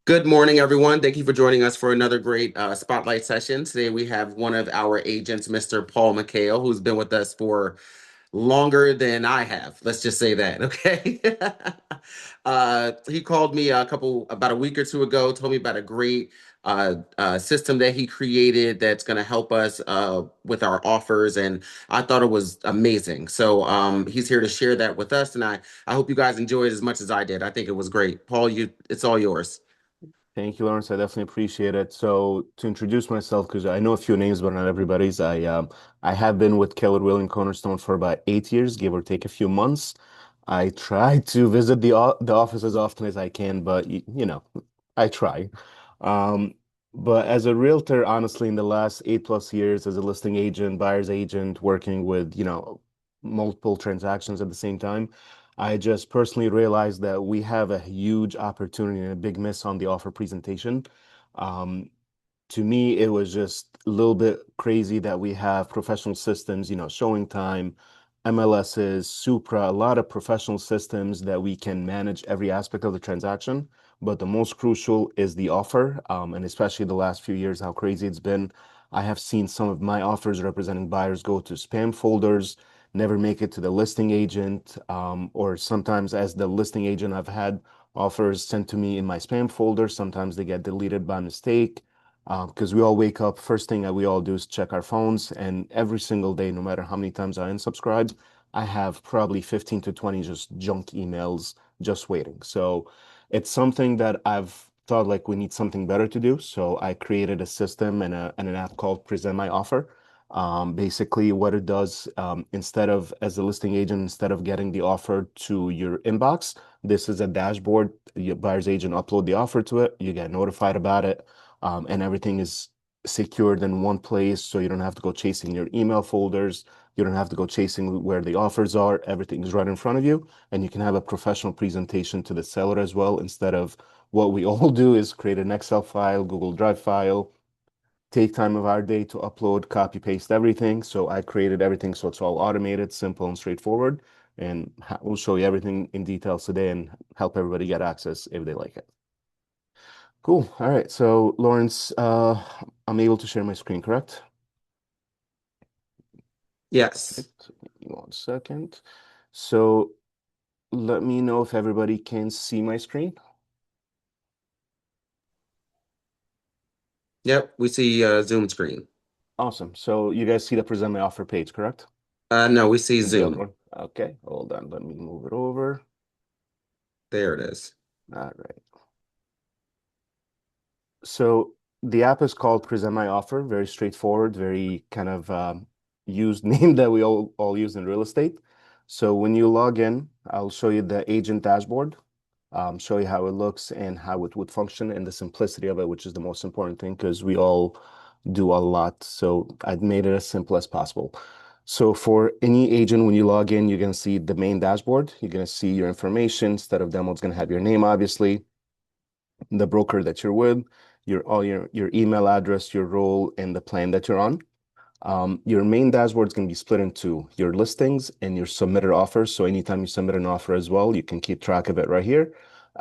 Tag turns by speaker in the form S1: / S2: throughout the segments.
S1: Good morning, everyone. Thank you for joining us for another great spotlight session. Today we have one of our agents, Mr. Paul Mikhail, who's been with us for longer than I have. Let's just say that, okay? He called me about a week or two ago, told me about a great system that he created that's going to help us with our offers, and I thought it was amazing. So he's here to share that with us, and I hope you guys enjoyed it as much as I did. I think it was great. Paul, it's all yours.
S2: Thank you, Lawrence. I definitely appreciate it. So to introduce myself, because I know a few names, but not everybody's. I have been with Keller William Cornerstone for about 8 years, give or take a few months. I try to visit the office as often as I can, but I try. Um, but as a realtor, honestly, in the last 8+ years, as a listing agent, buyer's agent, working with multiple transactions at the same time. I just personally realized that we have a huge opportunity and a big miss on the offer presentation. Um, to me, it was just a little bit crazy that we have professional systems, showing time, MLSs, Supra, a lot of professional systems that we can manage every aspect of the transaction. But the most crucial is the offer, and especially the last few years, how crazy it's been. I have seen some of my offers representing buyers go to spam folders, never make it to the listing agent, or sometimes as the listing agent, I've had offers sent to me in my spam folder. Sometimes they get deleted by mistake because we all wake up, first thing that we all do is check our phones, and every single day, no matter how many times I unsubscribe, I have probably 15 to 20 just junk emails just waiting. So it's something that I've thought like we need something better to do. So I created a system and an app called Present My Offer. Basically, what it does, instead of as a listing agent, instead of getting the offer to your inbox, this is a dashboard. Your buyer's agent upload the offer to it. You get notified about it, and everything is secured in one place. So you don't have to go chasing your email folders. You don't have to go chasing where the offers are. Everything's right in front of you, and you can have a professional presentation to the seller as well. Instead of what we all do is create an Excel file, Google Drive file, take time of our day to upload, copy, paste everything. So I created everything so it's all automated, simple, and straightforward. And we'll show you everything in details today and help everybody get access if they like it. Cool. All right. So Lawrence, I'm able to share my screen, correct?
S1: Yes.
S2: Right. Give me 1 second. So let me know if everybody can see my screen.
S1: Yep, we see Zoom screen.
S2: Awesome. So you guys see the present my offer page, correct?
S1: No, we see
S2: The other
S1: Zoom.
S2: one. Okay, hold on. Let me move it over.
S1: There it is.
S2: All right. So the app is called Present My Offer. Very straightforward, very kind of used name that we all use in real estate. So when you log in, I'll show you the agent dashboard, show you how it looks and how it would function and the simplicity of it, which is the most important thing because we all do a lot. So I've made it as simple as possible. So for any agent, when you log in, you're going to see the main dashboard. You're going to see your information. Instead of demo, it's going to have your name, obviously, the broker that you're with, your email address, your role, and the plan that you're on. Your main dashboard is going to be split into your listings and your submitted offers. So anytime you submit an offer as well, you can keep track of it right here.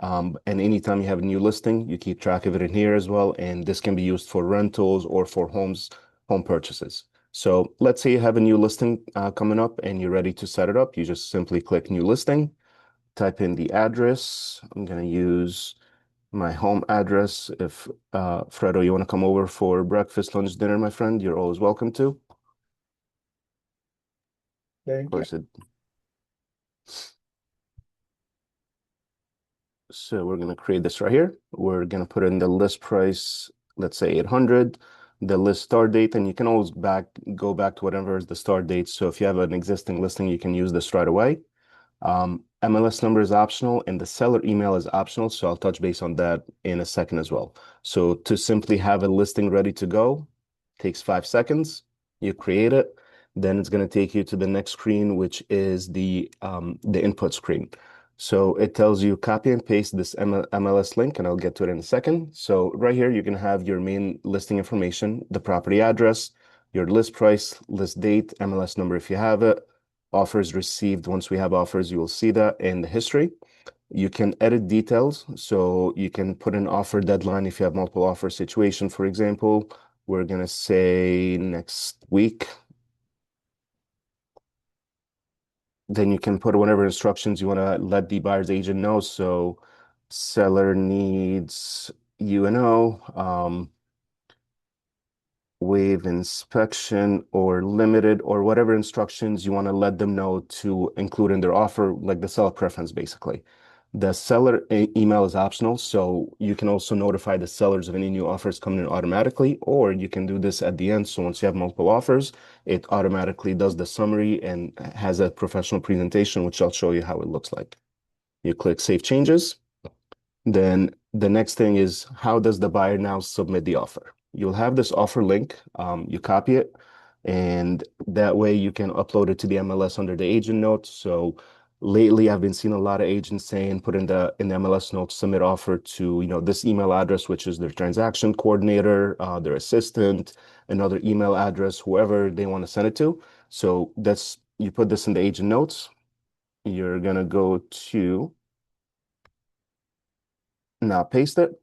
S2: And anytime you have a new listing, you keep track of it in here as well. And this can be used for rentals or for home purchases. So let's say you have a new listing coming up and you're ready to set it up. You just simply click new listing, type in the address. I'm going to use my home address. If Fredo, you want to come over for breakfast, lunch, dinner, my friend, you're always welcome to. Of
S1: Thank you.
S2: course, so we're going to create this right here. We're going to put in the list price, let's say 800, the list start date, and you can always go back to whatever is the start date. So if you have an existing listing, you can use this right away. MLS number is optional and the seller email is optional. So I'll touch base on that in a second as well. So to simply have a listing ready to go takes 5 seconds. You create it. Then it's going to take you to the next screen, which is the input screen. So it tells you copy and paste this MLS link, and I'll get to it in a second. So right here, you can have your main listing information, the property address, your list price, list date, MLS number if you have it, offers received. Once we have offers, you will see that in the history. You can edit details, so you can put an offer deadline if you have multiple offer situation, for example. We're gonna say next week. Then you can put whatever instructions you want to let the buyer's agent know. So seller needs UNO, waive inspection or limited or whatever instructions you want to let them know to include in their offer, like the seller preference, basically. The seller email is optional, so you can also notify the sellers of any new offers coming in automatically, or you can do this at the end. So once you have multiple offers, it automatically does the summary and has a professional presentation, which I'll show you how it looks like. You click Save Changes. Then the next thing is, how does the buyer now submit the offer? You'll have this offer link. You copy it, and that way you can upload it to the MLS under the agent notes. So lately, I've been seeing a lot of agents saying, put in the MLS notes, submit offer to this email address, which is their transaction coordinator, their assistant, another email address, whoever they want to send it to. So that's you put this in the agent notes. You're gonna go to now paste it.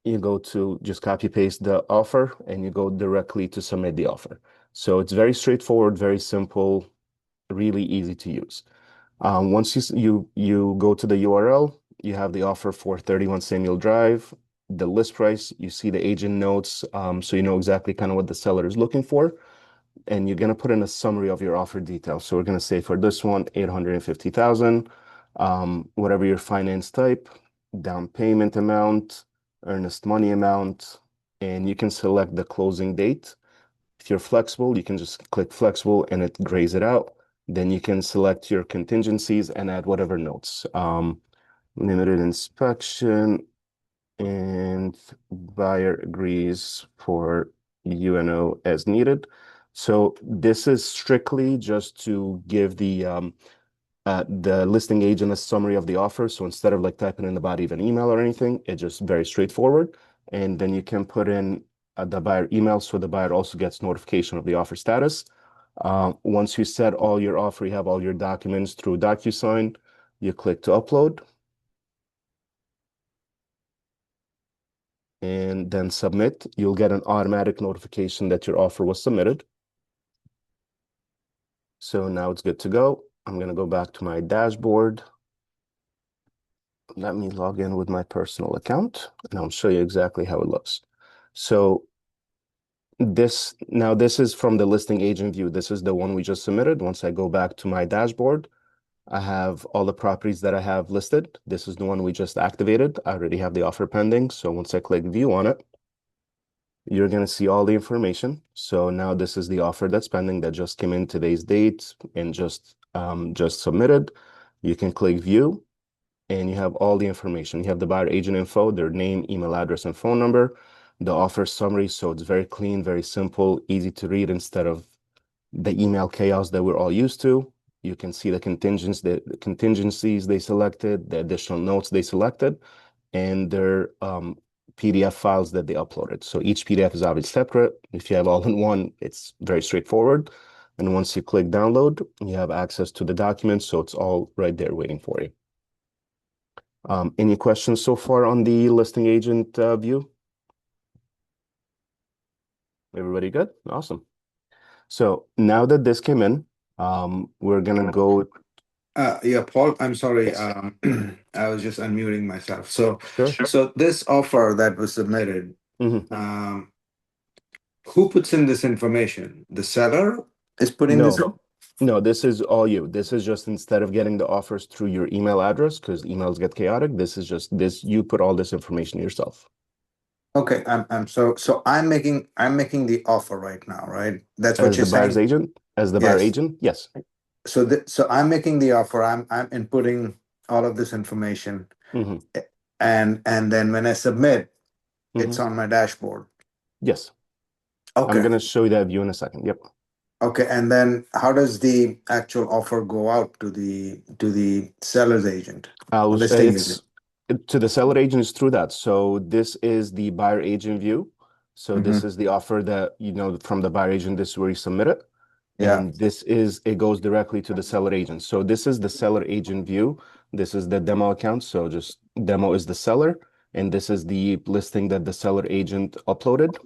S2: You go to just copy paste the offer and you go directly to submit the offer. So it's very straightforward, very simple, really easy to use. Once you go to the URL, you have the offer for 31 Samuel Drive, the list price, you see the agent notes, so you know exactly kind of what the seller is looking for, and you're going to put in a summary of your offer details. So we're going to say for this one, 850,000, whatever your finance type, down payment amount, earnest money amount, and you can select the closing date. If you're flexible, you can just click flexible and it grays it out. Then you can select your contingencies and add whatever notes. Limited inspection and buyer agrees for UNO as needed. So this is strictly just to give the listing agent a summary of the offer. So instead of like typing in the body of an email or anything, it's just very straightforward. And then you can put in the buyer email so the buyer also gets notification of the offer status. Once you set all your offer, you have all your documents through DocuSign, you click to upload and then submit. You'll get an automatic notification that your offer was submitted. So now it's good to go. I'm going to go back to my dashboard. Let me log in with my personal account and I'll show you exactly how it looks. So this is from the listing agent view. This is the one we just submitted. Once I go back to my dashboard, I have all the properties that I have listed. This is the one we just activated. I already have the offer pending. So once I click view on it, you're going to see all the information. So now this is the offer that's pending that just came in today's date and just submitted. You can click view and you have all the information. You have the buyer agent info, their name, email address, and phone number, the offer summary. So it's very clean, very simple, easy to read instead of the email chaos that we're all used to. You can see the contingencies they selected, the additional notes they selected, and their PDF files that they uploaded. So each PDF is obviously separate. If you have all in one, it's very straightforward. And once you click download, you have access to the documents. So it's all right there waiting for you. Any questions so far on the listing agent view? Everybody good? Awesome. So now that this came in, we're gonna go.
S3: Yeah, Paul, I'm sorry.
S2: Yes,
S3: I was just unmuting myself. So,
S2: sure.
S3: so this offer that was submitted,
S2: Mhm.
S3: um, who puts in this information? The seller is putting this
S2: No,
S3: in?
S2: no, this is all you. This is just instead of getting the offers through your email address, because emails get chaotic, this is just this, you put all this information yourself.
S3: Okay, so I'm making the offer right now, right? That's what
S2: As
S3: you're
S2: the buyer's
S3: saying?
S2: agent, as the buyer
S3: Yes.
S2: agent, yes.
S3: So I'm making the offer. I'm inputting all of this information,
S2: Hmm.
S3: and then when I submit, it's
S2: Hmm.
S3: on my dashboard.
S2: Yes. I'm
S3: Okay.
S2: gonna show you that view in a second. Yep.
S3: Okay, and then how does the actual offer go out to the seller's agent or listing
S2: It's
S3: agent?
S2: to the seller agent is through that. So this is the buyer agent view. So this
S3: Hmm.
S2: is the offer that, from the buyer agent, this is where you submit it.
S3: Yeah.
S2: And it goes directly to the seller agent. So this is the seller agent view. This is the demo account. So just demo is the seller, and this is the listing that the seller agent uploaded.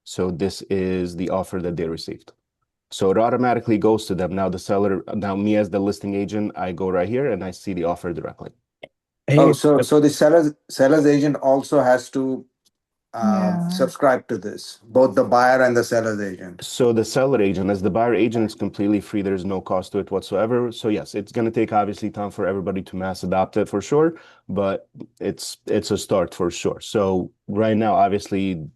S2: So this is the offer that they received. So it automatically goes to them. Now me as the listing agent, I go right here and I see the offer directly.
S3: Oh,
S4: Hey,
S3: so the seller's agent also has to
S4: yeah.
S3: subscribe to this, both the buyer and the seller's agent.
S2: So the seller agent, as the buyer agent, is completely free. There's no cost to it whatsoever. So yes, it's going to take obviously time for everybody to mass adopt it for sure, but it's a start for sure. So right now, obviously,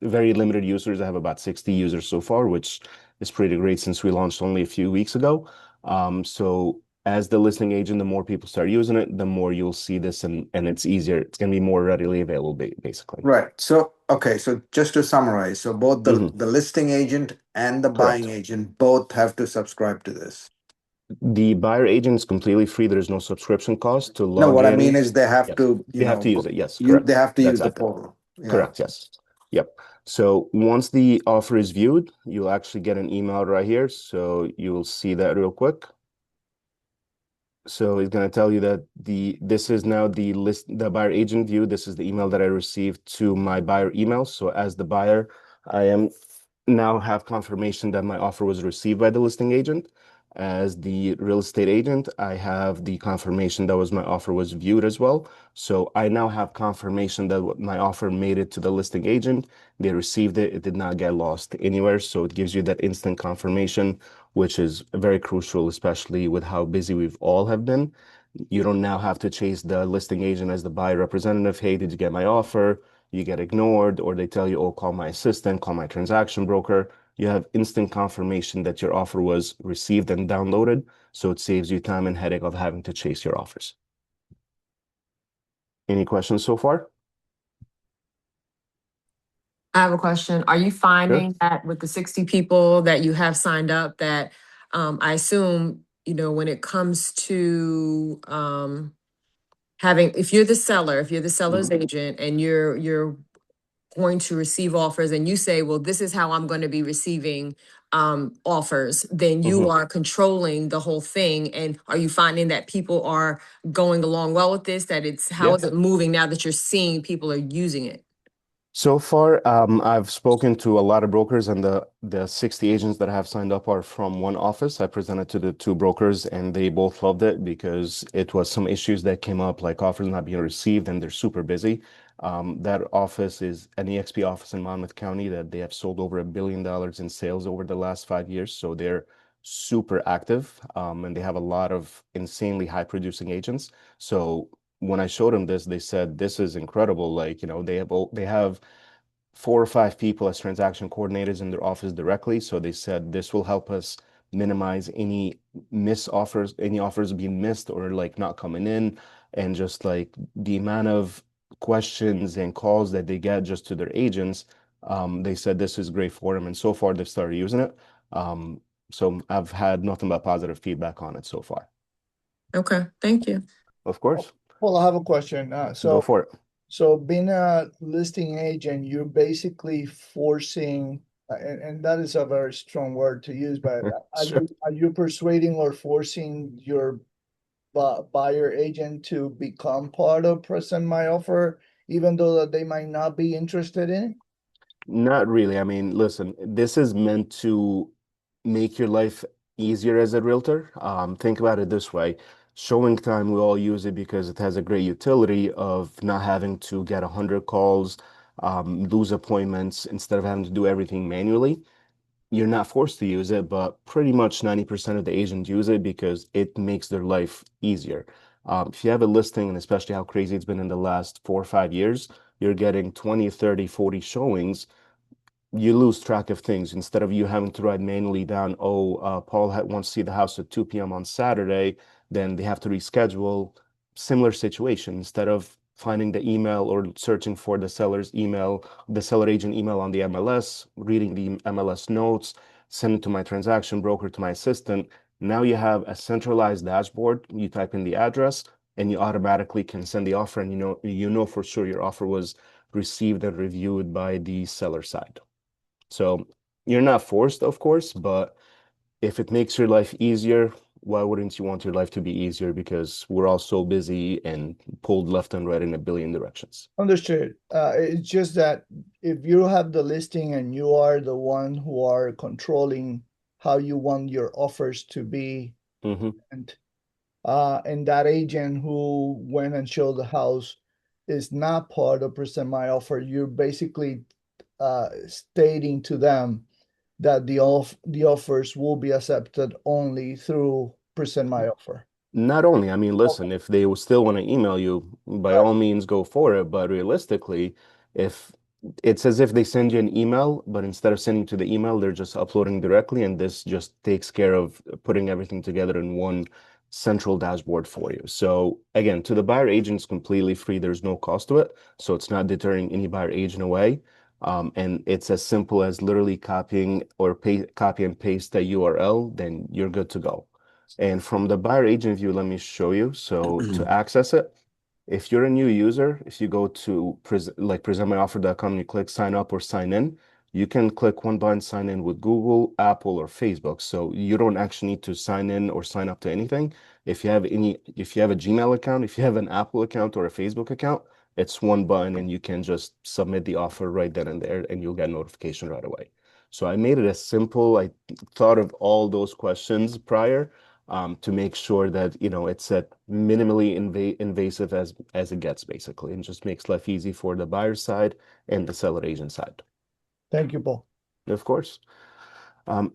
S2: very limited users. I have about 60 users so far, which is pretty great since we launched only a few weeks ago. So as the listing agent, the more people start using it, the more you'll see this, and it's easier. It's going to be more readily available, basically.
S3: Right. So, okay. So just to summarize, so both
S2: Mhm.
S3: the listing agent and the buying
S2: Correct.
S3: agent both have to subscribe to this.
S2: The buyer agent is completely free. There's no subscription cost to
S3: No,
S2: log
S3: what I mean
S2: in.
S3: is they have
S2: Yes,
S3: to,
S2: they have to use it. Yes,
S3: they
S2: correct.
S3: have to
S2: That's
S3: use the
S2: active.
S3: portal. Yeah.
S2: Correct. Yes. Yep. So once the offer is viewed, you'll actually get an email right here. So you'll see that real quick. So it's going to tell you that this is now the buyer agent view. This is the email that I received to my buyer email. So as the buyer, I am now have confirmation that my offer was received by the listing agent. As the real estate agent, I have the confirmation that my offer was viewed as well. So I now have confirmation that my offer made it to the listing agent. They received it. It did not get lost anywhere. So it gives you that instant confirmation, which is very crucial, especially with how busy we've all have been. You don't now have to chase the listing agent as the buyer representative. Hey, did you get my offer? You get ignored, or they tell you, oh, call my assistant, call my transaction broker. You have instant confirmation that your offer was received and downloaded. So it saves you time and headache of having to chase your offers. Any questions so far?
S5: I have a question. Are you
S2: Sure.
S5: finding that with the 60 people that you have signed up that I assume, when it comes to having, if you're the seller, if you're the seller's agent and you're going to receive offers and you say, well, this is how I'm going to be receiving offers, then you are controlling the whole thing. And are you finding that people are going along well with this? How
S2: Yeah.
S5: is it moving now that you're seeing people are using it?
S2: So far, I've spoken to a lot of brokers, and the 60 agents that I have signed up are from one office. I presented to the two brokers, and they both loved it because it was some issues that came up, like offers not being received, and they're super busy. That office is an EXP office in Monmouth County that they have sold over $1 billion in sales over the last 5 years. So they're super active, and they have a lot of insanely high producing agents. So when I showed them this, they said, this is incredible. Like, they have 4 or 5 people as transaction coordinators in their office directly. So they said this will help us minimize any any offers being missed or like not coming in, and just like the amount of questions and calls that they get just to their agents. They said this is great for them, and so far they've started using it. So I've had nothing but positive feedback on it so far.
S5: Okay, thank you.
S2: Of course,
S4: Well, I have a question.
S2: go for it.
S4: So being a listing agent, you're basically forcing, and that is a very strong word to use, but
S2: Sure.
S4: are you persuading or forcing your buyer agent to become part of Present My Offer, even though that they might not be interested in it?
S2: Not really. I mean, listen, this is meant to make your life easier as a realtor. Think about it this way. Showing time, we all use it because it has a great utility of not having to get 100 calls, lose appointments instead of having to do everything manually. You're not forced to use it, but pretty much 90% of the agents use it because it makes their life easier. If you have a listing, and especially how crazy it's been in the last 4 or 5 years, you're getting 20, 30, 40 showings. You lose track of things. Instead of you having to write manually down, oh, Paul wants to see the house at 2 p.m. on Saturday, then they have to reschedule. Similar situation. Instead of finding the email or searching for the seller's email, the seller agent email on the MLS, reading the MLS notes, send it to my transaction broker, to my assistant. Now you have a centralized dashboard. You type in the address and you automatically can send the offer, and you know for sure your offer was received and reviewed by the seller side. So you're not forced, of course, but if it makes your life easier, why wouldn't you want your life to be easier? Because we're all so busy and pulled left and right in a billion directions.
S4: Understood. It's just that if you have the listing and you are the one who are controlling how you want your offers to be,
S2: Hmm.
S4: and that agent who went and showed the house is not part of present my offer, you're basically stating to them that the offers will be accepted only through present my offer.
S2: Not only, I mean,
S4: Okay.
S2: listen, if they will still want to email you, by
S4: Right.
S2: all means go for it. But realistically, if it's as if they send you an email, but instead of sending to the email, they're just uploading directly, and this just takes care of putting everything together in one central dashboard for you. So again, to the buyer agent, it's completely free. There's no cost to it. So it's not deterring any buyer agent away. And it's as simple as literally copy and paste the URL, then you're good to go. And from the buyer agent view, let me show you. So to access it, if you're a new user, if you go to presentmyoffer.com and you click sign up or sign in, you can click one button, sign in with Google, Apple, or Facebook. So you don't actually need to sign in or sign up to anything. If you have a Gmail account, if you have an Apple account or a Facebook account, it's one button and you can just submit the offer right then and there and you'll get notification right away. So I made it as simple. I thought of all those questions prior to make sure that it's at minimally invasive as it gets, basically, and just makes life easy for the buyer side and the seller agent side.
S4: Thank you, Paul.
S2: Of course.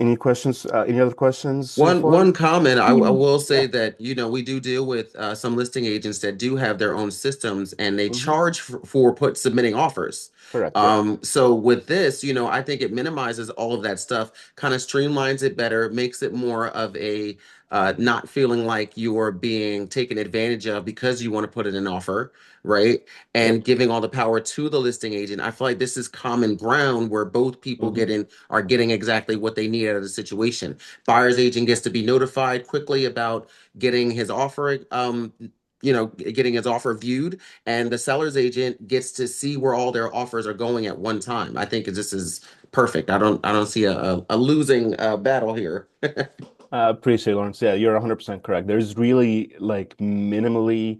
S2: Any questions? Any other questions so far?
S1: One comment, I
S5: Mm.
S1: will say
S2: Yeah.
S1: that, we do deal with some listing agents that do have their own systems and they
S2: Hmm.
S1: charge for submitting offers.
S2: Correct. Yeah.
S1: So with this, I think it minimizes all of that stuff, kind of streamlines it better, makes it more of a not feeling like you are being taken advantage of because you want to put in an offer, right?
S2: Yep.
S1: And giving all the power to the listing agent. I feel like this is common ground where both people
S2: Hmm.
S1: are getting exactly what they need out of the situation. Buyer's agent gets to be notified quickly about getting his offer, getting his offer viewed, and the seller's agent gets to see where all their offers are going at one time. I think this is perfect. I don't see a losing battle here.
S2: Appreciate it, Lawrence. Yeah, you're 100% correct. There's really like minimal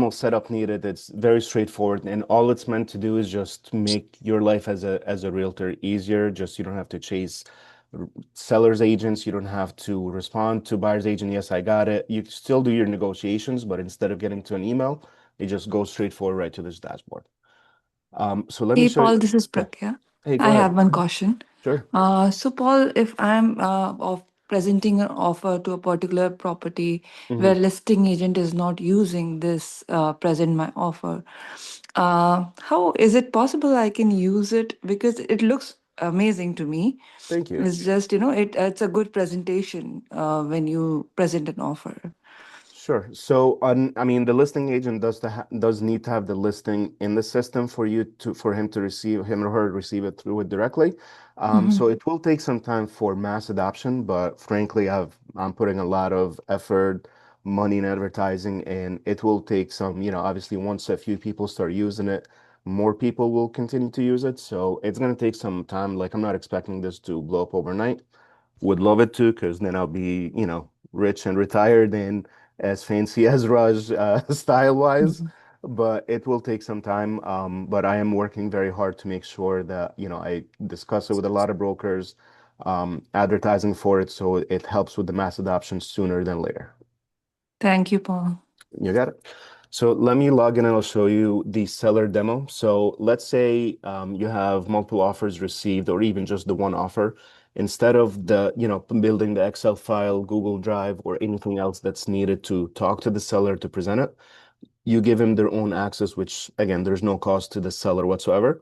S2: setup needed. It's very straightforward, and all it's meant to do is just make your life as a realtor easier. Just you don't have to chase seller's agents. You don't have to respond to buyer's agent. Yes, I got it. You still do your negotiations, but instead of getting to an email, you just go straight forward right to this dashboard. So let me
S6: Hey,
S2: show you.
S6: Paul, this is
S2: Yeah.
S6: Pragya.
S2: Hey, go
S6: I
S2: ahead.
S6: have one caution.
S2: Sure.
S6: So, Paul, if I'm of presenting an offer to a particular property
S2: Hmm.
S6: where listing agent is not using this present my offer, how is it possible I can use it? Because it looks amazing to me.
S2: Thank you.
S6: It's just, it's a good presentation when you present an offer.
S2: Sure. So, I mean, the listing agent does need to have the listing in the system for him to receive him or her to receive it through it directly.
S6: Mhm.
S2: So it will take some time for mass adoption, but frankly, I'm putting a lot of effort, money in advertising, and it will take some, obviously once a few people start using it, more people will continue to use it. So it's going to take some time. Like I'm not expecting this to blow up overnight. Would love it to, because then I'll be, rich and retired and as fancy as Raj style wise.
S6: Mhm.
S2: But it will take some time. But I am working very hard to make sure that, I discuss it with a lot of brokers, advertising for it so it helps with the mass adoption sooner than later.
S6: Thank you, Paul.
S2: You got it. So let me log in and I'll show you the seller demo. So let's say you have multiple offers received or even just the one offer. Instead of building the Excel file, Google Drive, or anything else that's needed to talk to the seller to present it, you give him their own access, which again, there's no cost to the seller whatsoever.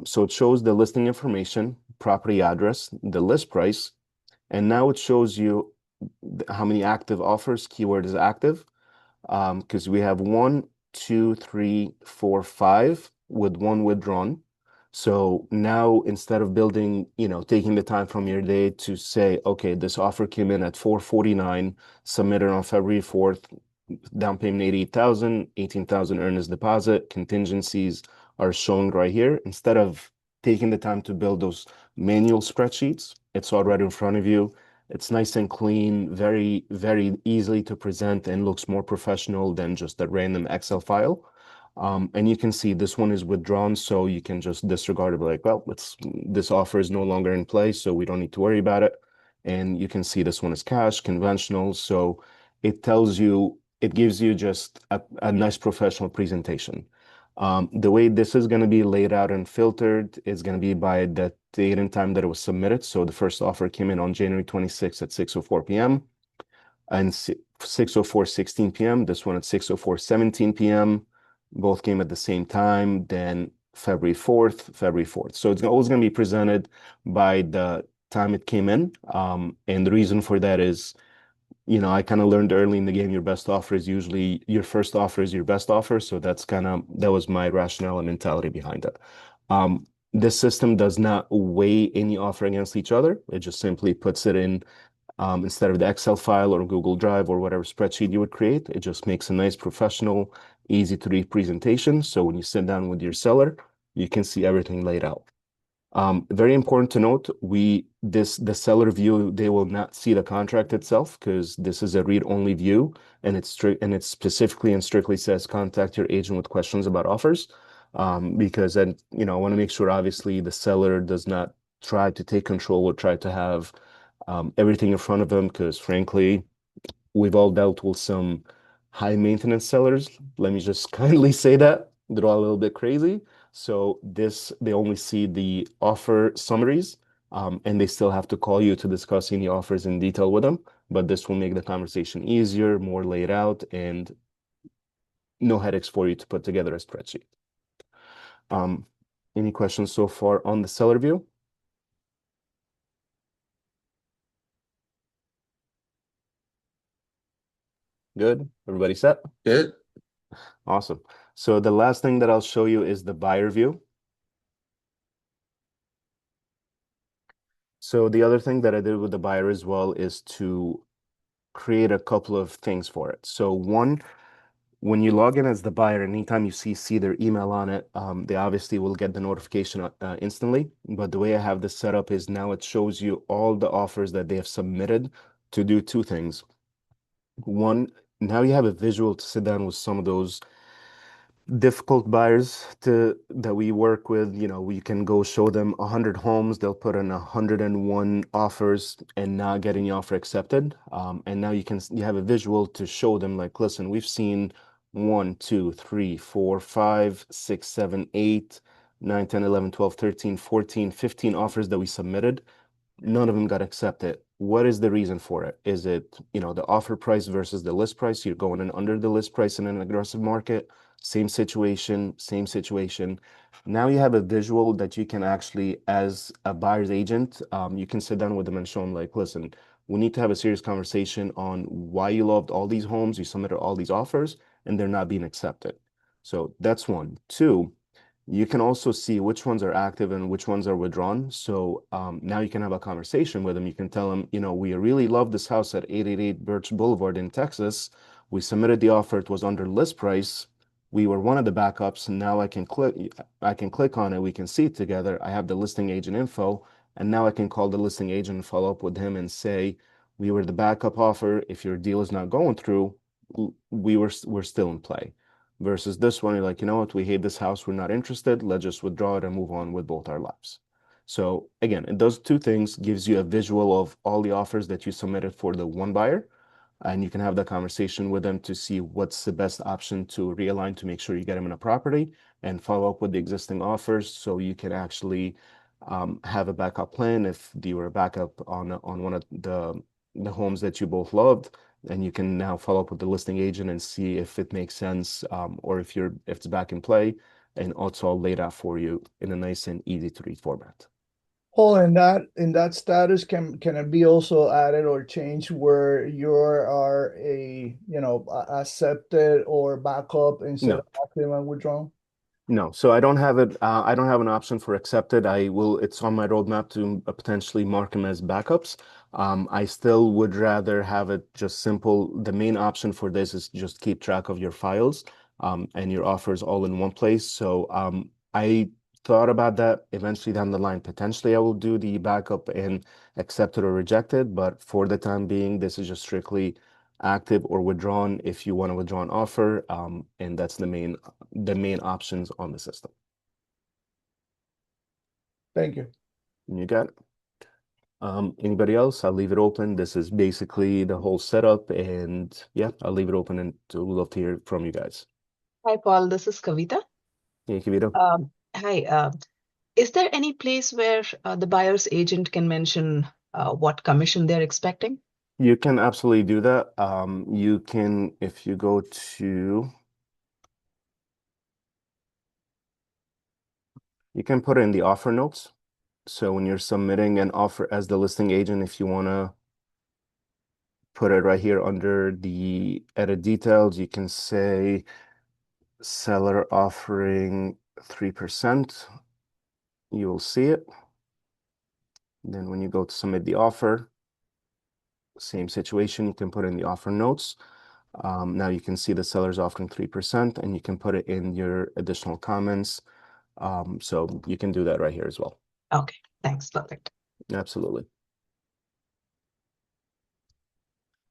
S2: So it shows the listing information, property address, the list price, and now it shows you how many active offers, keyword is active, because we have one, two, three, four, five with one withdrawn. So now instead of building, taking the time from your day to say, okay, this offer came in at 449, submitted on February 4th, down payment 88,000, 18,000 earnest deposit, contingencies are shown right here. Instead of taking the time to build those manual spreadsheets, it's all right in front of you. It's nice and clean, very, very easily to present, and looks more professional than just a random Excel file. And you can see this one is withdrawn, so you can just disregard it, like, well, this offer is no longer in place, so we don't need to worry about it. And you can see this one is cash, conventional. So it tells you, it gives you just a nice professional presentation. The way this is going to be laid out and filtered is going to be by the date and time that it was submitted. So the first offer came in on January 26th at 6:04 p.m. and 6:04:16 p.m. This one at 6:04:17 p.m. Both came at the same time. Then February 4th. So it's always going to be presented by the time it came in. And the reason for that is, I kind of learned early in the game, your best offer is usually your first offer is your best offer. So that was my rationale and mentality behind it. This system does not weigh any offer against each other. It just simply puts it in, instead of the Excel file or Google Drive or whatever spreadsheet you would create. It just makes a nice professional, easy to read presentation. So when you sit down with your seller, you can see everything laid out. Very important to note, the seller view, they will not see the contract itself because this is a read-only view, and it specifically and strictly says contact your agent with questions about offers. Because then, I want to make sure obviously the seller does not try to take control or try to have everything in front of them, because frankly, we've all dealt with some high maintenance sellers. Let me just kindly say that they're all a little bit crazy. So they only see the offer summaries, and they still have to call you to discuss any offers in detail with them. But this will make the conversation easier, more laid out, and no headaches for you to put together a spreadsheet. Any questions so far on the seller view? Good. Everybody set?
S1: Good.
S2: Awesome. So the last thing that I'll show you is the buyer view. So the other thing that I did with the buyer as well is to create a couple of things for it. So one, when you log in as the buyer, anytime you see their email on it, they obviously will get the notification instantly. But the way I have this set up is now it shows you all the offers that they have submitted to do two things. One, now you have a visual to sit down with some of those difficult buyers that we work with. We can go show them 100 homes, they'll put in 101 offers and not get any offer accepted. And now you have a visual to show them, like, listen, we've seen 1, 2, 3, 4, 5, 6, 7, 8, 9, 10, 11, 12, 13, 14, 15 offers that we submitted. None of them got accepted. What is the reason for it? Is it, the offer price versus the list price? You're going in under the list price in an aggressive market. Same situation, same situation. Now you have a visual that you can actually, as a buyer's agent, you can sit down with them and show them, like, listen, we need to have a serious conversation on why you loved all these homes, you submitted all these offers, and they're not being accepted. So that's one. Two, you can also see which ones are active and which ones are withdrawn. So now you can have a conversation with them. You can tell them, we really love this house at 888 Birch Boulevard in Texas. We submitted the offer. It was under list price. We were one of the backups, and now I can click on it. We can see it together. I have the listing agent info, and now I can call the listing agent and follow up with him and say, we were the backup offer. If your deal is not going through, we're still in play. Versus this one, you're like, you know what, we hate this house, we're not interested, let's just withdraw it and move on with both our lives. So again, it does two things, gives you a visual of all the offers that you submitted for the one buyer, and you can have that conversation with them to see what's the best option to realign to make sure you get them in a property, and follow up with the existing offers so you can actually have a backup plan if you were a backup on one of the homes that you both loved. And you can now follow up with the listing agent and see if it makes sense, or if it's back in play, and also all laid out for you in a nice and easy to read format.
S4: Paul, in that status, can it be also added or changed where you are accepted or backup instead
S2: No.
S4: of active and withdrawn?
S2: No, so I don't have it. I don't have an option for accepted. It's on my roadmap to potentially mark them as backups. I still would rather have it just simple. The main option for this is just keep track of your files, and your offers all in one place. So I thought about that eventually down the line. Potentially, I will do the backup and accept it or reject it, but for the time being, this is just strictly active or withdrawn if you want to withdraw an offer, and that's the main options on the system.
S4: Thank you.
S2: You got it. Anybody else? I'll leave it open. This is basically the whole setup, and yeah, I'll leave it open and would love to hear from you guys.
S7: Hi, Paul. This is Kavita.
S2: Hey, Kavita.
S7: Hi. Is there any place where the buyer's agent can mention what commission they're expecting?
S2: You can absolutely do that. You can, if you go to, you can put it in the offer notes. So when you're submitting an offer as the listing agent, if you want to put it right here under the edit details, you can say seller offering 3%. You will see it. Then when you go to submit the offer, same situation, you can put in the offer notes. Now you can see the seller's offering 3%, and you can put it in your additional comments. So you can do that right here as well.
S7: Okay, thanks. Perfect.
S2: Absolutely.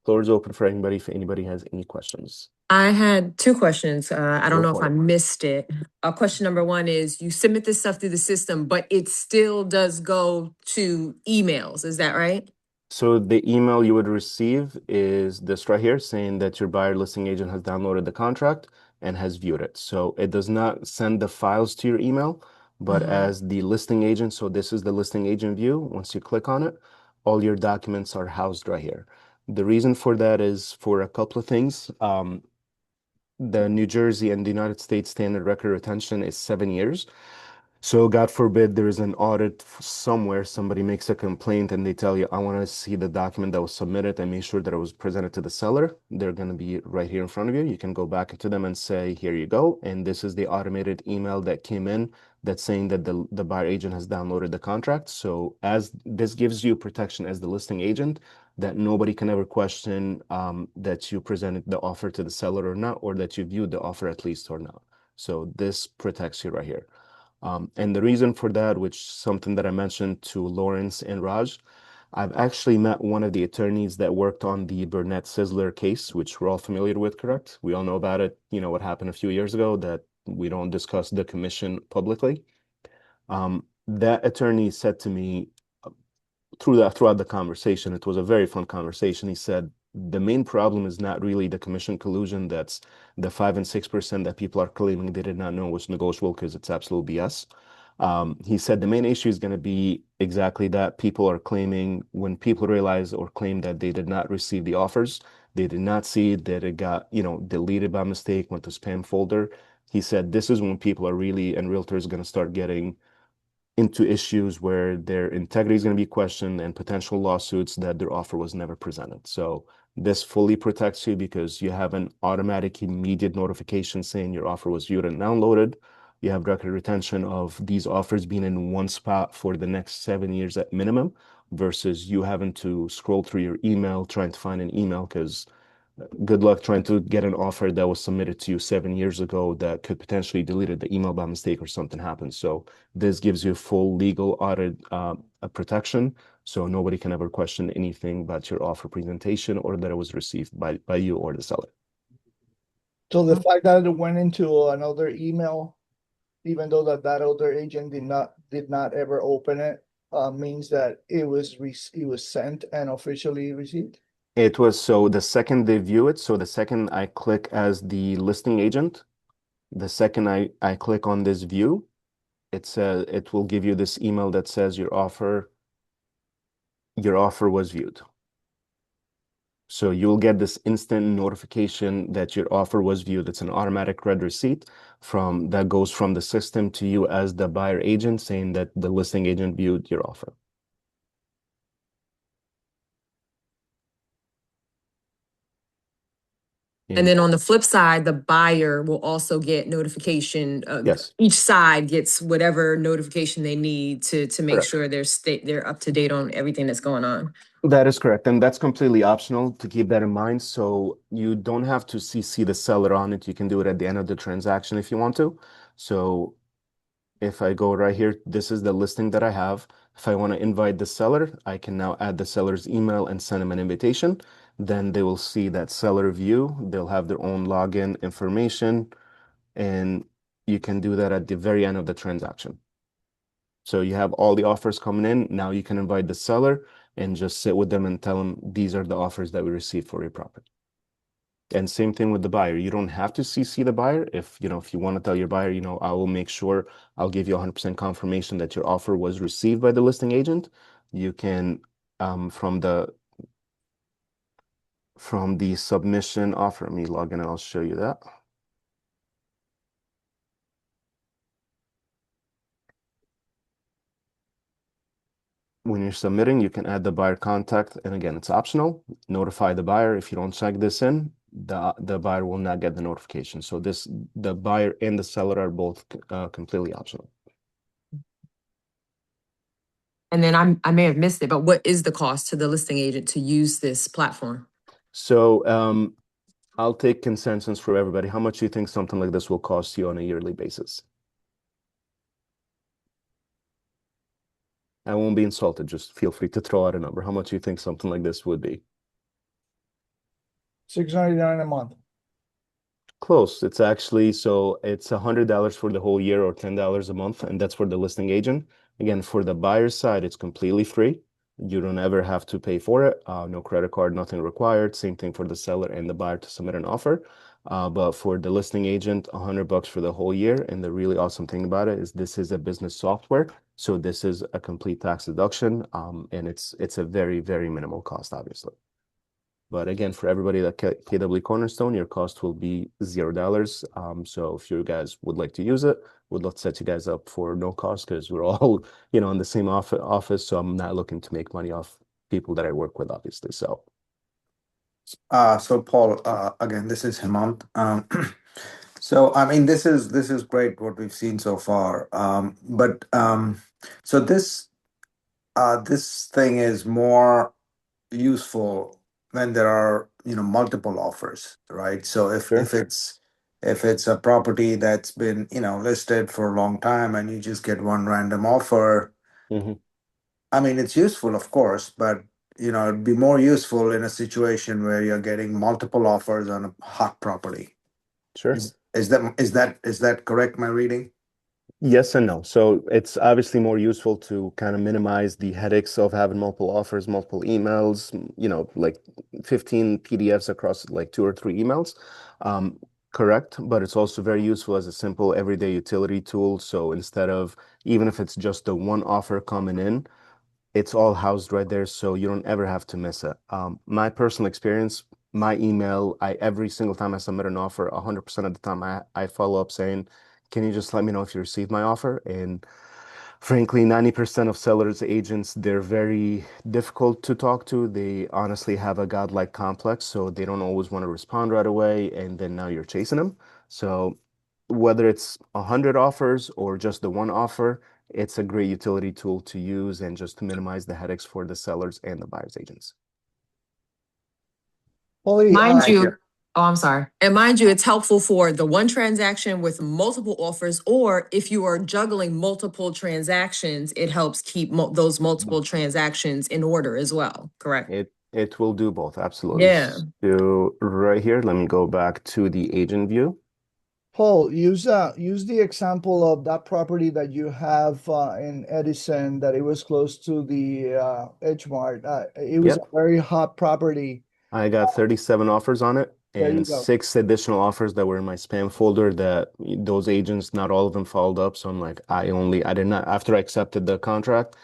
S2: Floor is open for anybody if anybody has any questions.
S5: I had two questions. I don't
S2: Go
S5: know if
S2: for
S5: I
S2: it.
S5: missed it. Question number one is you submit this stuff through the system, but it still does go to emails. Is that right?
S2: So the email you would receive is this right here saying that your buyer listing agent has downloaded the contract and has viewed it. So it does not send the files to your email, but as the listing agent, so this is the listing agent view. Once you click on it, all your documents are housed right here. The reason for that is for a couple of things. The New Jersey and the United States standard record retention is 7 years. So God forbid there is an audit somewhere, somebody makes a complaint and they tell you, I want to see the document that was submitted and make sure that it was presented to the seller. They're going to be right here in front of you. You can go back to them and say, here you go. And this is the automated email that came in that's saying that the buyer agent has downloaded the contract. So as this gives you protection as the listing agent, that nobody can ever question that you presented the offer to the seller or not, or that you viewed the offer at least or not. So this protects you right here. And the reason for that, which something that I mentioned to Lawrence and Raj, I've actually met one of the attorneys that worked on the Burnett Sizzler case, which we're all familiar with, correct? We all know about it. You know what happened a few years ago, that we don't discuss the commission publicly. That attorney said to me throughout the conversation, it was a very fun conversation. He said, the main problem is not really the commission collusion. That's the 5 and 6% that people are claiming they did not know was negotiable, because it's absolute BS. He said the main issue is going to be exactly that. People are claiming, when people realize or claim that they did not receive the offers, they did not see it, that it got, deleted by mistake, went to spam folder. He said this is when people are really, and realtors are going to start getting into issues where their integrity is going to be questioned and potential lawsuits that their offer was never presented. So this fully protects you because you have an automatic immediate notification saying your offer was viewed and downloaded. You have record retention of these offers being in one spot for the next 7 years at minimum, versus you having to scroll through your email trying to find an email, because good luck trying to get an offer that was submitted to you 7 years ago that could potentially deleted the email by mistake or something happens. So this gives you full legal audit protection. So nobody can ever question anything about your offer presentation or that it was received by you or the seller.
S4: So the fact that it went into another email, even though that other agent did not ever open it, means that it was sent and officially received.
S2: It was, so the second they view it, so the second I click as the listing agent, the second I click on this view, it will give you this email that says your offer was viewed. So you'll get this instant notification that your offer was viewed. It's an automatic red receipt that goes from the system to you as the buyer agent, saying that the listing agent viewed your offer.
S5: And then on the flip side, the buyer will also get notification.
S2: Yes.
S5: Each side gets whatever notification they need to make
S2: Correct.
S5: sure they're up to date on everything that's going on.
S2: That is correct. And that's completely optional to keep that in mind. So you don't have to CC the seller on it. You can do it at the end of the transaction if you want to. So If I go right here, this is the listing that I have. If I want to invite the seller, I can now add the seller's email and send them an invitation. Then they will see that seller view. They'll have their own login information, and you can do that at the very end of the transaction. So you have all the offers coming in. Now you can invite the seller and just sit with them and tell them these are the offers that we received for your property. And same thing with the buyer. You don't have to CC the buyer. If if you want to tell your buyer, I will make sure I'll give you 100% confirmation that your offer was received by the listing agent. You can from the submission offer. Let me log in and I'll show you that. When you're submitting, you can add the buyer contact, and again, it's optional. Notify the buyer. If you don't check this in, the buyer will not get the notification. So the buyer and the seller are both completely optional.
S5: And then I may have missed it, but what is the cost to the listing agent to use this platform?
S2: So I'll take consensus for everybody. How much do you think something like this will cost you on a yearly basis? I won't be insulted. Just feel free to throw out a number. How much do you think something like this would be?
S4: $6.99 a month.
S2: Close. It's actually, so it's $100 for the whole year or $10 a month, and that's for the listing agent. Again, for the buyer side, it's completely free. You don't ever have to pay for it. No credit card, nothing required. Same thing for the seller and the buyer to submit an offer. But for the listing agent, $100 for the whole year. And the really awesome thing about it is this is a business software. So this is a complete tax deduction. And it's a very, very minimal cost, obviously. But again, for everybody that KW Cornerstone, your cost will be $0. So if you guys would like to use it, would love to set you guys up for no cost because we're all, in the same office. So I'm not looking to make money off people that I work with, obviously. So
S3: So Paul, again, this is Hemant. So I mean, this is great what we've seen so far. But so this thing is more useful when there are multiple offers, right? So if
S2: sure.
S3: if it's a property that's been listed for a long time and you just get one random offer,
S2: hmm
S3: I mean it's useful, of course, but it'd be more useful in a situation where you're getting multiple offers on a hot property.
S2: Sure.
S3: Is that correct, my reading?
S2: Yes and no. So it's obviously more useful to kind of minimize the headaches of having multiple offers, multiple emails, like 15 PDFs across like 2 or 3 emails. Um, correct. But it's also very useful as a simple everyday utility tool. So instead of, even if it's just the one offer coming in, it's all housed right there, so you don't ever have to miss it. My personal experience, my email, every single time I submit an offer, 100% of the time I follow up saying, can you just let me know if you received my offer? And frankly, 90% of sellers agents, they're very difficult to talk to. They honestly have a godlike complex, so they don't always want to respond right away, and then now you're chasing them. So whether it's 100 offers or just the one offer, it's a great utility tool to use and just to minimize the headaches for the sellers and the buyer's agents.
S4: Holly,
S5: Mind
S3: Thank
S5: you,
S3: you.
S5: oh, I'm sorry. And mind you, it's helpful for the one transaction with multiple offers, or if you are juggling multiple transactions, it helps keep those multiple transactions in order as well, correct?
S2: It will do both, absolutely.
S5: Yeah.
S2: So right here, let me go back to the agent view.
S4: Paul, use the example of that property that you have in Edison, that it was close to the Edge Mart. It was a
S2: Yep.
S4: very hot property.
S2: I got 37 offers on it
S4: There you
S2: and
S4: go.
S2: 6 additional offers that were in my spam folder that those agents, not all of them followed up. So I'm like, I did not, after I accepted the contract,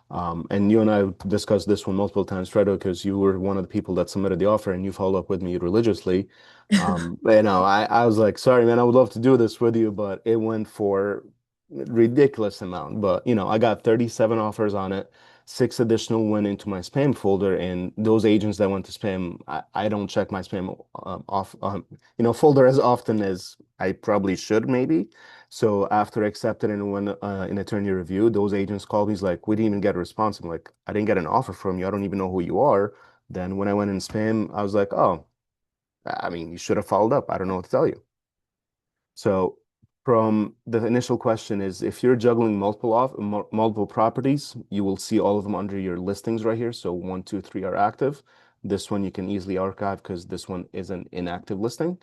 S2: and you and I discussed this one multiple times, Fredo, because you were one of the people that submitted the offer and you followed up with me religiously. I was like, sorry, man, I would love to do this with you, but it went for ridiculous amount. But, I got 37 offers on it. 6 additional went into my spam folder, and those agents that went to spam, I don't check my spam folder as often as I probably should, maybe. So after I accepted and when in attorney review, those agents called me, he's like, we didn't even get a response. I'm like, I didn't get an offer from you. I don't even know who you are. Then when I went in spam, I was like, oh, I mean, you should have followed up. I don't know what to tell you. So From the initial question is if you're juggling multiple properties, you will see all of them under your listings right here. So 1, 2, 3 are active. This one you can easily archive because this one is an inactive listing.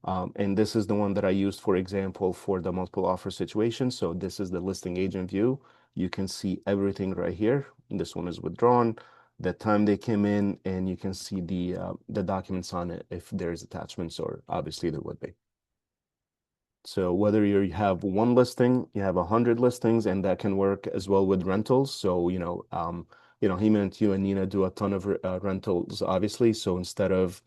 S2: And this is the one that I used, for example, for the multiple offer situation. So this is the listing agent view. You can see everything right here. This one is withdrawn, the time they came in, and you can see the documents on it if there's attachments, or obviously there would be. So whether you have one listing, you have 100 listings, and that can work as well with rentals. So, he meant you and Nina do a ton of rentals, obviously. So instead of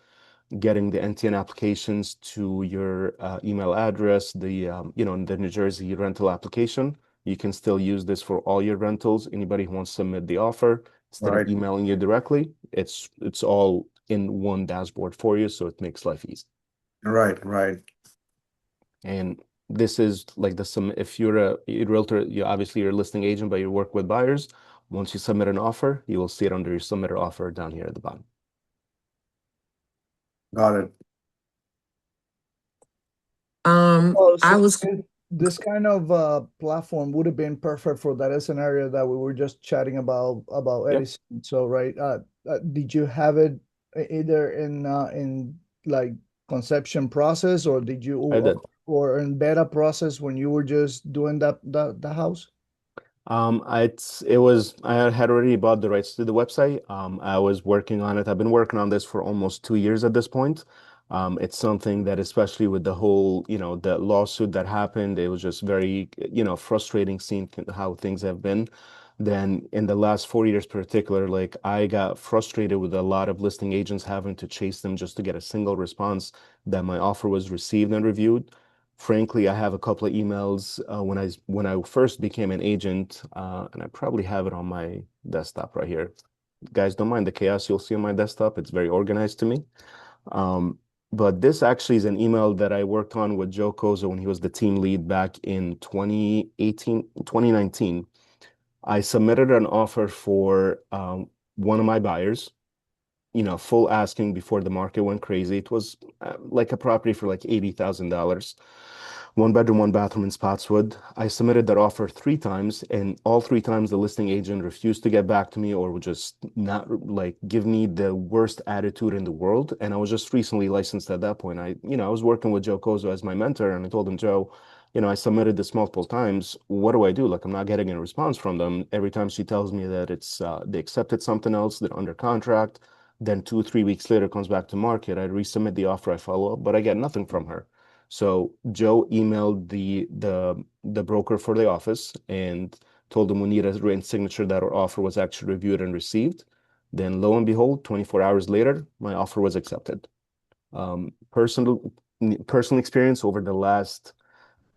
S2: getting the NTN applications to your email address, the New Jersey rental application, you can still use this for all your rentals. Anybody who wants to submit the offer, instead of
S3: Right,
S2: emailing you directly, it's all in one dashboard for you, so it makes life easy.
S3: right.
S2: And this is like if you're a realtor, you're a listing agent, but you work with buyers. Once you submit an offer, you will see it under your submitted offer down here at the bottom.
S3: Got it.
S4: Oh,
S5: I
S4: so
S5: was
S4: this kind of platform would have been perfect for that scenario that we were just chatting about
S2: Yep,
S4: Edison. So, right, did you have it either in like conception process, or did you
S2: I did.
S4: or in beta process when you were just doing the house?
S2: I had already bought the rights to the website. I was working on it. I've been working on this for almost 2 years at this point. It's something that, especially with the whole, the lawsuit that happened, it was just very, frustrating seeing how things have been. Then in the last 4 years particular, like I got frustrated with a lot of listing agents having to chase them just to get a single response that my offer was received and reviewed. Frankly, I have a couple of emails when I first became an agent, and I probably have it on my desktop right here. Guys, don't mind the chaos you'll see on my desktop. It's very organized to me. Um, but this actually is an email that I worked on with Joe Koza when he was the team lead back in 2019. I submitted an offer for one of my buyers, full asking before the market went crazy. It was like a property for like $80,000. 1 bedroom, 1 bathroom in Spotswood. I submitted that offer 3 times, and all 3 times the listing agent refused to get back to me or would just not like give me the worst attitude in the world. And I was just recently licensed at that point. I was working with Joe Kozo as my mentor, and I told him, Joe, I submitted this multiple times. What do I do? Like, I'm not getting a response from them. Every time she tells me that they accepted something else, they're under contract. Then 2, 3 weeks later comes back to market. I resubmit the offer, I follow up, but I get nothing from her. So Joe emailed the broker for the office and told him we need a written signature that our offer was actually reviewed and received. Then lo and behold, 24 hours later, my offer was accepted. Personal experience over the last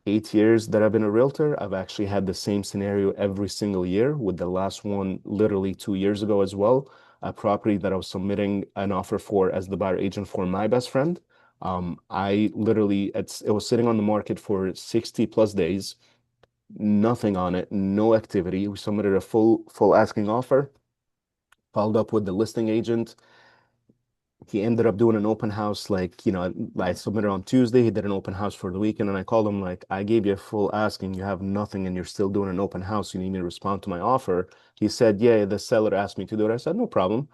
S2: 8 years that I've been a realtor, I've actually had the same scenario every single year, with the last one literally 2 years ago as well. A property that I was submitting an offer for as the buyer agent for my best friend. It was sitting on the market for 60 plus days, nothing on it, no activity. We submitted a full asking offer, followed up with the listing agent. He ended up doing an open house, like, I submitted on Tuesday. He did an open house for the weekend, and I called him like, I gave you a full asking, you have nothing, and you're still doing an open house. You need me to respond to my offer. He said, yeah, the seller asked me to do it. I said, no problem.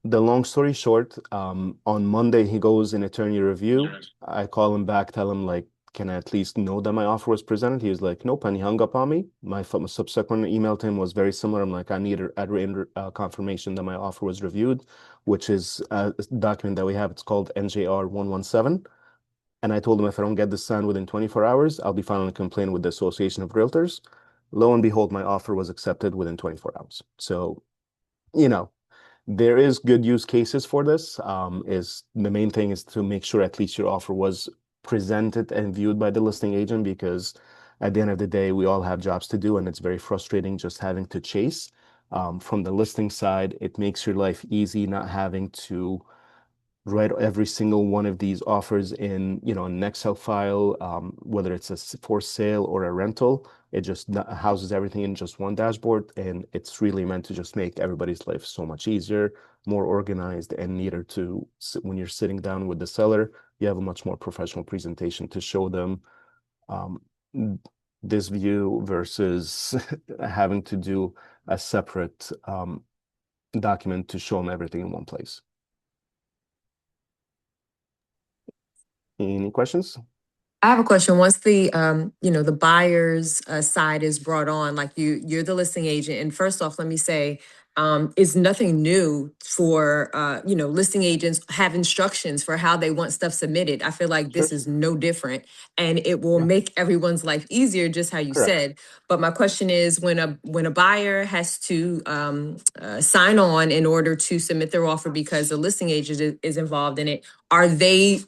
S2: The long story short, on Monday he goes in attorney review. I call him back, tell him like, can I at least know that my offer was presented? He was like, nope, and he hung up on me. My subsequent email to him was very similar. I'm like, I need a written confirmation that my offer was reviewed, which is a document that we have. It's called NJR 117. And I told him if I don't get this signed within 24 hours, I'll be filing a complaint with the Association of Realtors. Lo and behold, my offer was accepted within 24 hours. So, you know, there is good use cases for this. Is the main thing is to make sure at least your offer was presented and viewed by the listing agent, because at the end of the day, we all have jobs to do, and it's very frustrating just having to chase. From the listing side, it makes your life easy not having to write every single one of these offers in, an Excel file, whether it's for sale or a rental. It just houses everything in just one dashboard, and it's really meant to just make everybody's life so much easier, more organized, and neater when you're sitting down with the seller, you have a much more professional presentation to show them um, this view versus having to do a separate document to show them everything in one place. Any questions?
S5: I have a question. Once the the buyer's side is brought on, like you're the listing agent. And first off, let me say, it's nothing new for listing agents have instructions for how they want stuff submitted. I feel like
S2: Sure.
S5: this is no different, and it will
S2: Yeah.
S5: make everyone's life easier, just how you
S2: Correct.
S5: said. But my question is, when a buyer has to sign on in order to submit their offer because the listing agent is involved in it, are they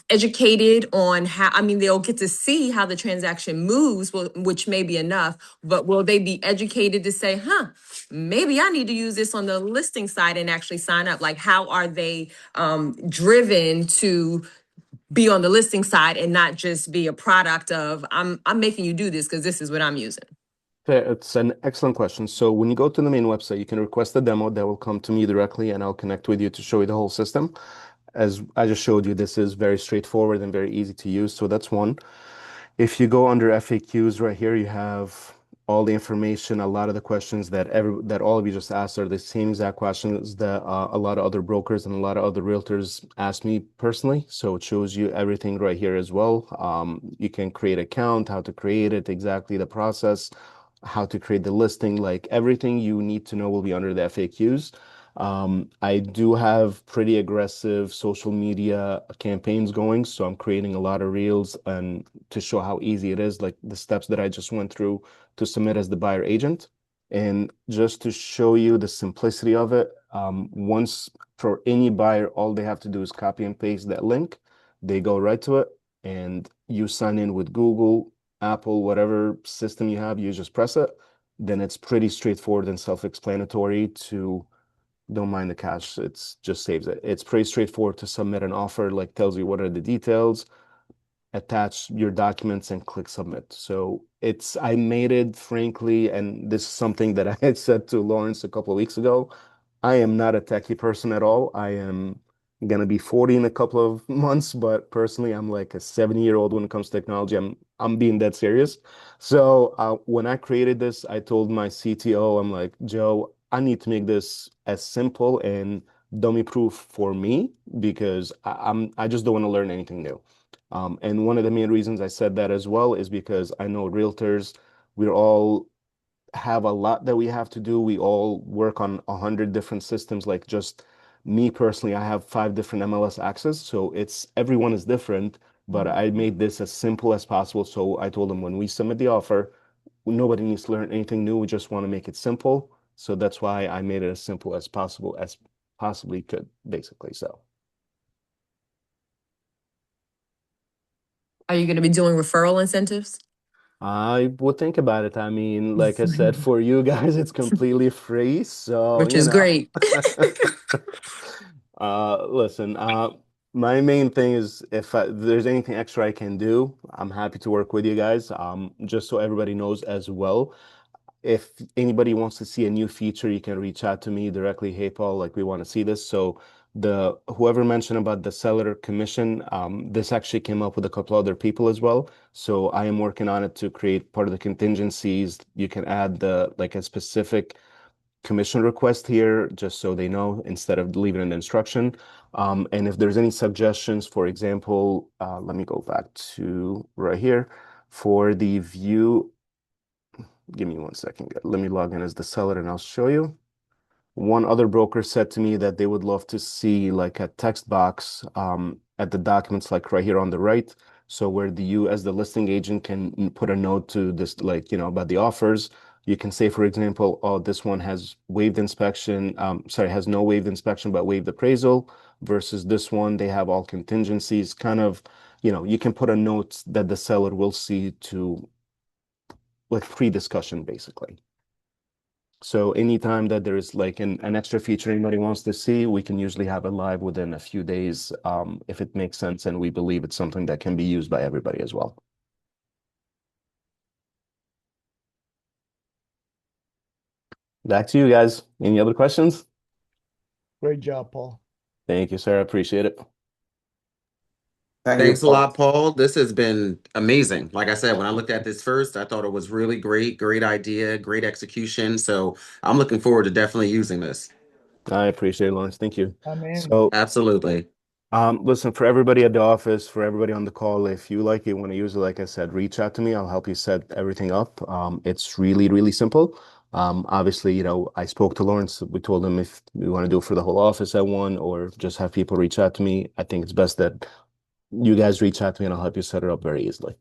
S5: educated on how, I mean, they'll get to see how the transaction moves, which may be enough, but will they be educated to say, maybe I need to use this on the listing side and actually sign up? Like, how are they driven to be on the listing side and not just be a product of, I'm making you do this because this is what I'm using?
S2: Fair. It's an excellent question. So when you go to the main website, you can request a demo that will come to me directly, and I'll connect with you to show you the whole system. As I just showed you, this is very straightforward and very easy to use. So that's one. If you go under FAQs right here, you have all the information. A lot of the questions that all of you just asked are the same exact questions that a lot of other brokers and a lot of other realtors ask me personally. So it shows you everything right here as well. You can create an account, how to create it, exactly the process, how to create the listing, like everything you need to know will be under the FAQs. I do have pretty aggressive social media campaigns going, so I'm creating a lot of reels and to show how easy it is, like the steps that I just went through to submit as the buyer agent. And just to show you the simplicity of it, once for any buyer, all they have to do is copy and paste that link. They go right to it, and you sign in with Google, Apple, whatever system you have, you just press it. Then it's pretty straightforward and self-explanatory to don't mind the cash. It's just saves it. It's pretty straightforward to submit an offer, like tells you what are the details, attach your documents and click submit. So I made it frankly, and this is something that I had said to Lawrence a couple of weeks ago. I am not a techie person at all. I am gonna be 40 in a couple of months, but personally, I'm like a 70-year-old when it comes to technology. I'm being dead serious. So when I created this, I told my CTO, I'm like, Joe, I need to make this as simple and dummy proof for me because I just don't want to learn anything new. And one of the main reasons I said that as well is because I know realtors, we're all have a lot that we have to do. We all work on 100 different systems. Like just me personally, I have 5 different MLS access. So everyone is different, but I made this as simple as possible. So I told them when we submit the offer, nobody needs to learn anything new. We just want to make it simple. So that's why I made it as simple as possible as possibly could, basically. So.
S5: Are you going to be doing referral incentives?
S2: I would think about it. I mean, like I said, for you guys, it's completely free. So,
S5: Which is great.
S2: listen, my main thing is if there's anything extra I can do, I'm happy to work with you guys. Just so everybody knows as well. If anybody wants to see a new feature, you can reach out to me directly. Hey, Paul, like we want to see this. So whoever mentioned about the seller commission, this actually came up with a couple other people as well. So I am working on it to create part of the contingencies. You can add like a specific commission request here, just so they know instead of leaving an instruction. And if there's any suggestions, for example, let me go back to right here for the view. Give me one second. Let me log in as the seller and I'll show you. One other broker said to me that they would love to see like a text box at the documents, like right here on the right. So where you as the listing agent can put a note to this, like, about the offers. You can say, for example, oh, this one has waived inspection, sorry, has no waived inspection, but waived appraisal versus this one, they have all contingencies, kind of, you can put a note that the seller will see to like pre-discussion basically. So anytime that there is like an extra feature anybody wants to see, we can usually have it live within a few days, if it makes sense and we believe it's something that can be used by everybody as well. Back to you guys. Any other questions?
S4: Great job, Paul.
S2: Thank you, sir. I appreciate it.
S3: Thank you,
S1: Thanks a
S3: Paul.
S1: lot, Paul. This has been amazing. Like I said, when I looked at this first, I thought it was really great, great idea, great execution. So I'm looking forward to definitely using this.
S2: I appreciate it, Lawrence. Thank you.
S4: I mean,
S2: So,
S1: Absolutely.
S2: listen, for everybody at the office, for everybody on the call, if you like it, want to use it, like I said, reach out to me. I'll help you set everything up. It's really, really simple. Obviously, I spoke to Lawrence. We told him if we want to do it for the whole office at one or just have people reach out to me. I think it's best that you guys reach out to me and I'll help you set it up very easily.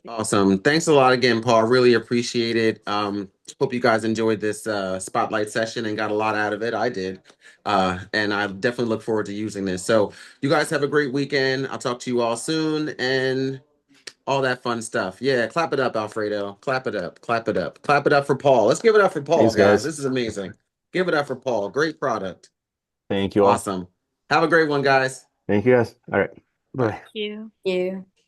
S1: Awesome. Thanks a lot again, Paul. Really appreciate it. Hope you guys enjoyed this spotlight session and got a lot out of it. I did. And I definitely look forward to using this. So you guys have a great weekend. I'll talk to you all soon and all that fun stuff. Yeah, clap it up, Alfredo. Clap it up. Clap it up. Clap it up for Paul. Let's give it up for Paul,
S2: Thanks,
S1: guys.
S2: guys.
S1: This is amazing. Give it up for Paul. Great product.
S2: Thank you all.
S1: Awesome. Have a great one, guys.
S2: Thank you, guys. All right.
S1: Bye.
S2: Bye.
S8: you.
S5: You.